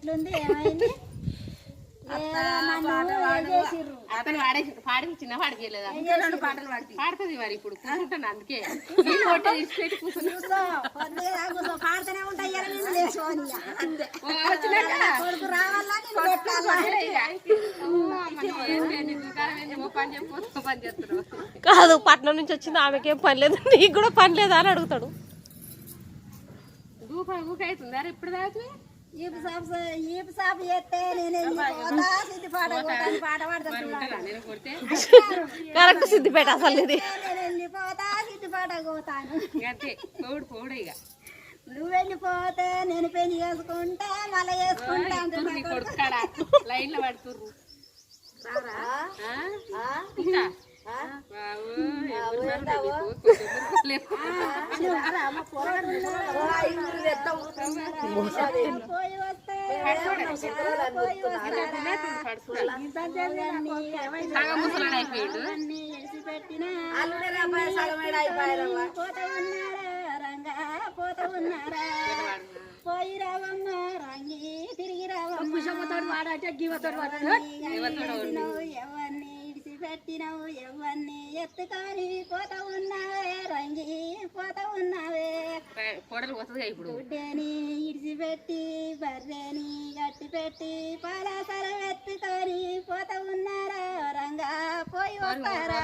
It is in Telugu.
ఎట్లుంది ఏమైంది అతను పాడించిన పాడిపోయలేదా పాటలు పాడుతుంది మరి ఇప్పుడు కూర్చుంటాను అందుకే పాడుతూనే ఉంటాయి కాదు పట్నం నుంచి వచ్చింది ఆమెకేం పని లేదు నీకు కూడా పని లేదా అని అడుగుతాడు. ఊకైతుందా ఇప్పుడు దాకా కరెక్ట్ సిద్దిపేట అసలు ఇది నువ్వు వెళ్ళిపోతే నేను పెళ్లి చేసుకుంటా మళ్ళీ చేసుకుంటా లైన్ లో పడుతుర్రు పోత ఉన్నారా పోయి రావమ్మ రంగి తిరిగి రావమ్మ ఎవరిని ఇడిచిపెట్టినవు ఎవరిని ఎత్తుకొని పోత ఉన్నావే రంగి పోత ఉన్నావే గుడ్డని ఇడిచిపెట్టి బర్రెని గట్టి పెట్టి పాలాసర ఎత్తుకొని పోత ఉన్నారా రంగా పోయి వస్తారా